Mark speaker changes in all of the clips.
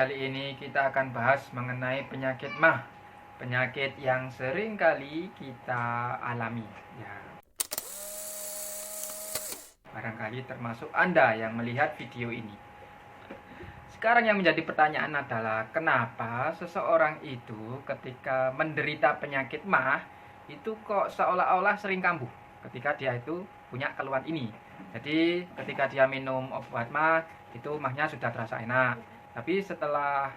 Speaker 1: Kali ini kita akan bahas mengenai penyakit MAH, penyakit yang sering kali kita alami. Ya, barangkali termasuk Anda yang melihat video ini. Sekarang yang menjadi pertanyaan adalah kenapa seseorang itu ketika menderita penyakit MAH itu kok seolah-olah sering kambuh ketika dia itu punya keluhan ini. Jadi ketika dia minum obat MAH itu MAH-nya sudah terasa enak. Tapi setelah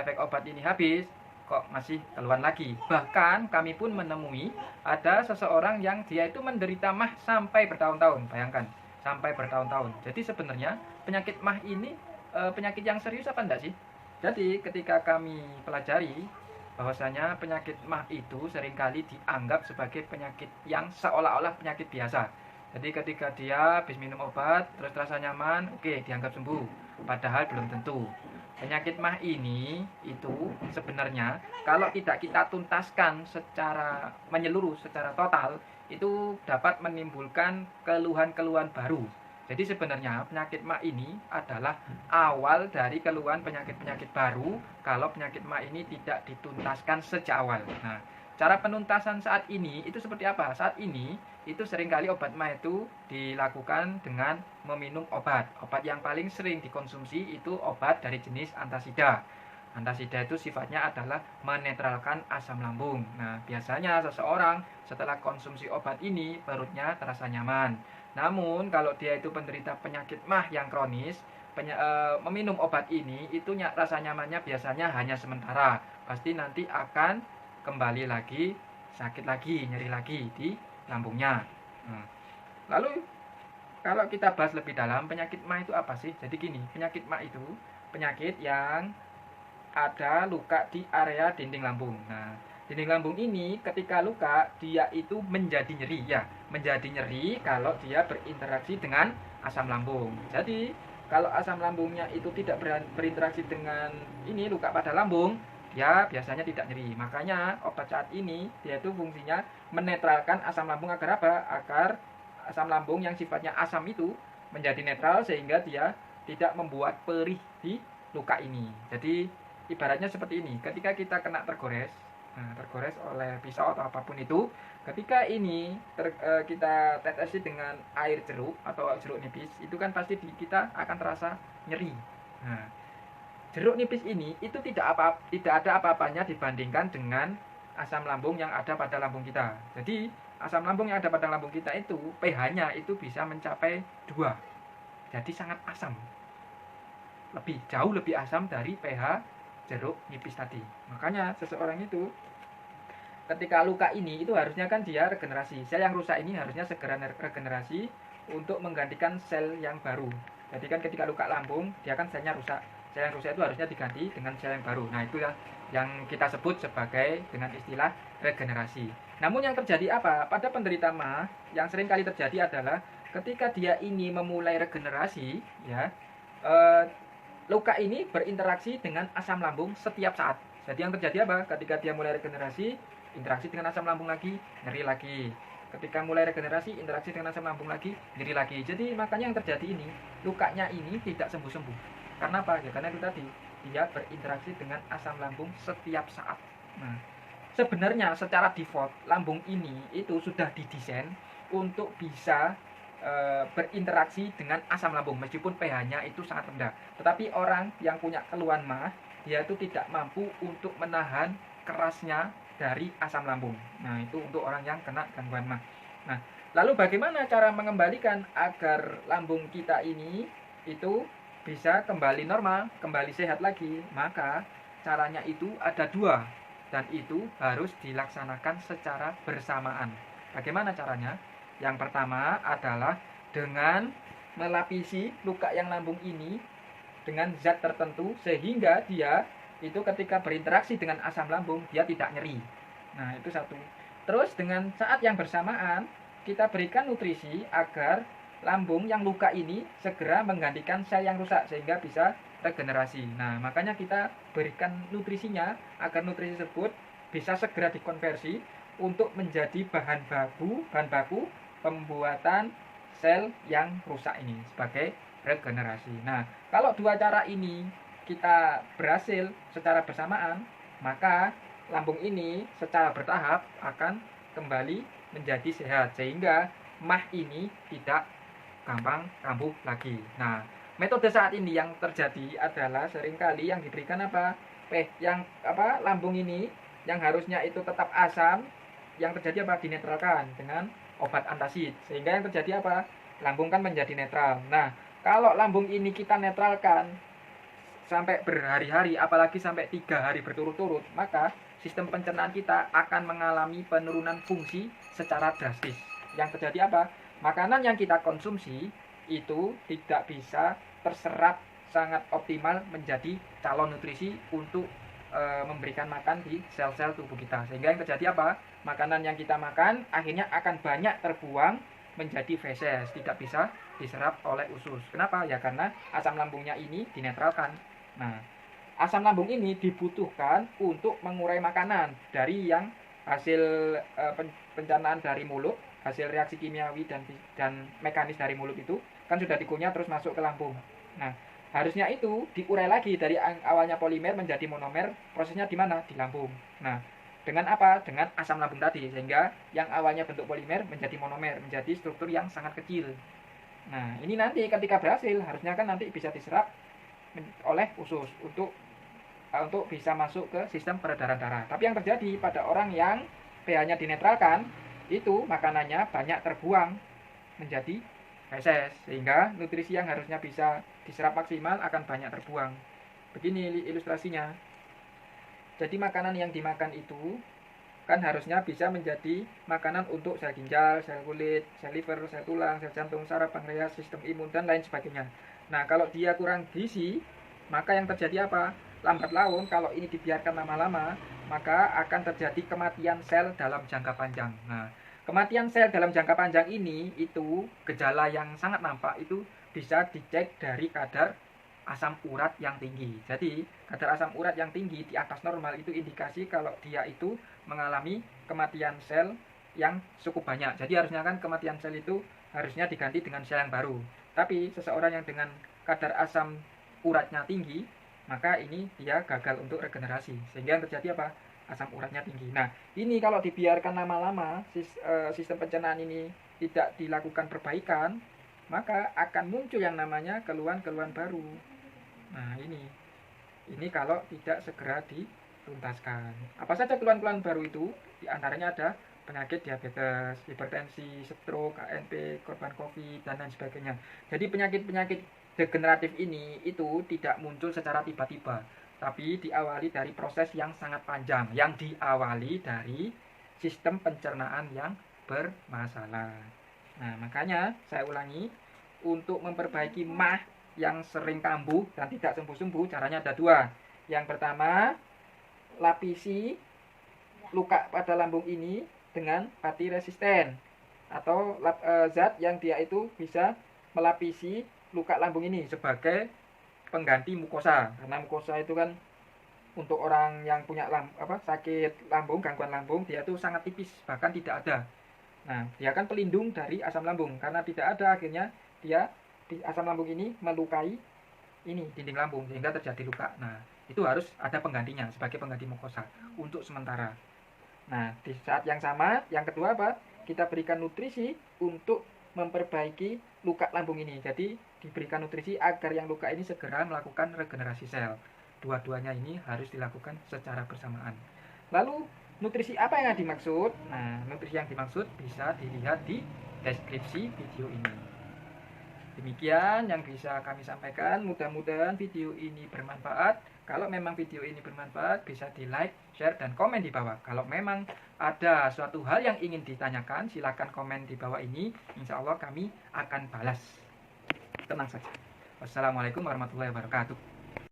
Speaker 1: efek obat ini habis, kok masih keluhan lagi. Bahkan kami pun menemui ada seseorang yang dia itu menderita MAH sampai bertahun-tahun. Bayangkan, sampai bertahun-tahun. Jadi sebenarnya penyakit MAH ini penyakit yang serius apa enggak sih? Jadi ketika kami pelajari bahwasanya penyakit MAH itu seringkali dianggap sebagai penyakit yang seolah-olah penyakit biasa. Jadi ketika dia habis minum obat terus terasa nyaman, oke, dianggap sembuh. Padahal belum tentu. Penyakit MAH ini itu sebenarnya kalau tidak kita tuntaskan secara menyeluruh, secara total, itu dapat menimbulkan keluhan-keluhan baru. Jadi sebenarnya penyakit MAH ini adalah awal dari keluhan penyakit-penyakit baru kalau penyakit MAH ini tidak dituntaskan sejak awal. Nah, cara penuntasan saat ini itu seperti apa? Saat ini itu seringkali obat MAH itu dilakukan dengan meminum obat. Obat yang paling sering dikonsumsi itu obat dari jenis antasida. Antasida itu sifatnya adalah menetralkan asam lambung. Nah, biasanya seseorang setelah konsumsi obat ini perutnya terasa nyaman. Namun kalau dia itu penderita penyakit MAH yang kronis, meminum obat ini itu rasa nyamannya biasanya hanya sementara. Pasti nanti akan kembali lagi sakit lagi, nyeri lagi di lambungnya. Lalu kalau kita bahas lebih dalam, penyakit MAH itu apa sih? Jadi gini, penyakit MAH itu penyakit yang ada luka di area dinding lambung. Nah, dinding lambung ini ketika luka dia itu menjadi nyeri ya, menjadi nyeri kalau dia berinteraksi dengan asam lambung. Jadi kalau asam lambungnya itu tidak berinteraksi dengan ini luka pada lambung, ya biasanya tidak nyeri. Makanya obat saat ini dia itu fungsinya menetralkan asam lambung agar apa? Agar asam lambung yang sifatnya asam itu menjadi netral sehingga dia tidak membuat perih di luka ini. Jadi ibaratnya seperti ini, ketika kita kena tergores oleh pisau atau apapun itu, ketika ini kita tetesi dengan air jeruk atau jeruk nipis, itu kan pasti kita akan terasa nyeri. Nah, jeruk nipis ini itu tidak ada apa-apanya dibandingkan dengan asam lambung yang ada pada lambung kita. Jadi asam lambung yang ada pada lambung kita itu pH-nya itu bisa mencapai 2. Jadi sangat asam. Jauh lebih asam dari pH jeruk nipis tadi. Makanya seseorang itu ketika luka ini itu harusnya kan dia regenerasi. Sel yang rusak ini harusnya segera regenerasi untuk menggantikan sel yang baru. Jadi kan ketika luka lambung dia kan selnya rusak. Sel yang rusak itu harusnya diganti dengan sel yang baru. Nah, itu ya yang kita sebut sebagai dengan istilah regenerasi. Namun yang terjadi apa? Pada penderita MAH yang sering kali terjadi adalah ketika dia ini memulai regenerasi ya, luka ini berinteraksi dengan asam lambung setiap saat. Jadi yang terjadi apa? Ketika dia mulai regenerasi, interaksi dengan asam lambung lagi, nyeri lagi. Ketika mulai regenerasi, interaksi dengan asam lambung lagi, nyeri lagi. Jadi makanya yang terjadi ini, lukanya ini tidak sembuh-sembuh. Karena apa? Ya karena itu tadi, dia berinteraksi dengan asam lambung setiap saat. Nah, sebenarnya secara default, lambung ini itu sudah didesain untuk bisa berinteraksi dengan asam lambung meskipun pH-nya itu sangat rendah. Tetapi orang yang punya keluhan MAH, dia itu tidak mampu untuk menahan kerasnya dari asam lambung. Nah, itu untuk orang yang kena gangguan MAH. Nah, lalu bagaimana cara mengembalikan agar lambung kita ini itu bisa kembali normal, kembali sehat lagi? Maka caranya itu ada 2 dan itu harus dilaksanakan secara bersamaan. Bagaimana caranya? Yang pertama adalah dengan melapisi luka yang lambung ini dengan zat tertentu sehingga dia itu ketika berinteraksi dengan asam lambung dia tidak nyeri. Nah, itu satu. Terus dengan saat yang bersamaan kita berikan nutrisi agar lambung yang luka ini segera menggantikan sel yang rusak sehingga bisa regenerasi. Nah, makanya kita berikan nutrisinya agar nutrisi tersebut bisa segera dikonversi untuk menjadi bahan baku pembuatan sel yang rusak ini sebagai regenerasi. Nah, kalau 2 cara ini kita berhasil secara bersamaan, maka lambung ini secara bertahap akan kembali menjadi sehat, sehingga mah ini tidak gampang kambuh lagi. Nah, metode saat ini yang terjadi adalah seringkali yang diberikan lambung ini yang harusnya itu tetap asam, yang terjadi dinetralkan dengan obat antasid, sehingga yang terjadi lambung kan menjadi netral. Nah, kalau lambung ini kita netralkan sampai berhari-hari, apalagi sampai 3 hari berturut-turut, maka sistem pencernaan kita akan mengalami penurunan fungsi secara drastis. Yang terjadi makanan yang kita konsumsi itu tidak bisa terserap sangat optimal menjadi calon nutrisi untuk memberikan makan di sel-sel tubuh kita, sehingga yang terjadi makanan yang kita makan akhirnya akan banyak terbuang menjadi feses, tidak bisa diserap oleh usus. Kenapa? Ya karena asam lambungnya ini dinetralkan. Nah, asam lambung ini dibutuhkan untuk mengurai makanan dari yang hasil pencernaan dari mulut, hasil reaksi kimiawi dan mekanis dari mulut itu kan sudah dikunyah terus masuk ke lambung. Nah, harusnya itu diurai lagi dari awalnya polimer menjadi monomer, prosesnya di mana? Di lambung. Nah, dengan dengan asam lambung tadi, sehingga yang awalnya bentuk polimer menjadi monomer, menjadi struktur yang sangat kecil. Nah, ini nanti ketika berhasil harusnya kan nanti bisa diserap oleh usus untuk bisa masuk ke sistem peredaran darah. Tapi yang terjadi pada orang yang pH-nya dinetralkan, itu makanannya banyak terbuang menjadi feses, sehingga nutrisi yang harusnya bisa diserap maksimal akan banyak terbuang. Begini ilustrasinya. Jadi makanan yang dimakan itu kan harusnya bisa menjadi makanan untuk sel ginjal, sel kulit, sel liver, sel tulang, sel jantung, saraf, pankreas, sistem imun, dan lain sebagainya. Nah, kalau dia kurang gizi, maka yang terjadi lambat laun kalau ini dibiarkan lama-lama, maka akan terjadi kematian sel dalam jangka panjang. Nah, kematian sel dalam jangka panjang ini itu gejala yang sangat nampak itu bisa dicek dari kadar asam urat yang tinggi. Jadi kadar asam urat yang tinggi di atas normal itu indikasi kalau dia itu mengalami kematian sel yang cukup banyak. Jadi harusnya kan kematian sel itu harusnya diganti dengan sel yang baru. Tapi seseorang yang dengan kadar asam uratnya tinggi, maka ini dia gagal untuk regenerasi, sehingga yang terjadi asam uratnya tinggi. Nah, ini kalau dibiarkan lama-lama, sistem pencernaan ini tidak dilakukan perbaikan, maka akan muncul yang namanya keluhan-keluhan baru. Nah, ini kalau tidak segera dituntaskan. Apa saja keluhan-keluhan baru itu? Di antaranya ada penyakit diabetes, hipertensi, stroke, KNP, korban COVID, dan lain sebagainya. Jadi penyakit-penyakit degeneratif ini itu tidak muncul secara tiba-tiba, tapi diawali dari proses yang sangat panjang, yang diawali dari sistem pencernaan yang bermasalah. Nah, makanya saya ulangi, untuk memperbaiki mah yang sering kambuh dan tidak sembuh-sembuh, caranya ada 2. Yang pertama, lapisi luka pada lambung ini dengan pati resisten, atau zat yang dia itu bisa melapisi luka lambung ini sebagai pengganti mukosa. Karena mukosa itu kan untuk orang yang punya sakit lambung, gangguan lambung, dia itu sangat tipis, bahkan tidak ada. Nah, dia kan pelindung dari asam lambung. Karena tidak ada, akhirnya dia di asam lambung ini melukai dinding lambung, sehingga terjadi luka. Nah, itu harus ada penggantinya sebagai pengganti mukosa untuk sementara. Nah, di saat yang sama, yang kedua kita berikan nutrisi untuk memperbaiki luka lambung ini. Jadi diberikan nutrisi agar yang luka ini segera melakukan regenerasi sel. Dua-duanya ini harus dilakukan secara bersamaan. Lalu nutrisi apa yang dimaksud? Nah, nutrisi yang dimaksud bisa dilihat di deskripsi video ini. Demikian yang bisa kami sampaikan. Mudah-mudahan video ini bermanfaat. Kalau memang video ini bermanfaat, bisa di like, share, dan komen di bawah. Kalau memang ada suatu hal yang ingin ditanyakan, silakan komen di bawah ini. Insya Allah kami akan balas. Tenang saja. Wassalamualaikum warahmatullahi wabarakatuh.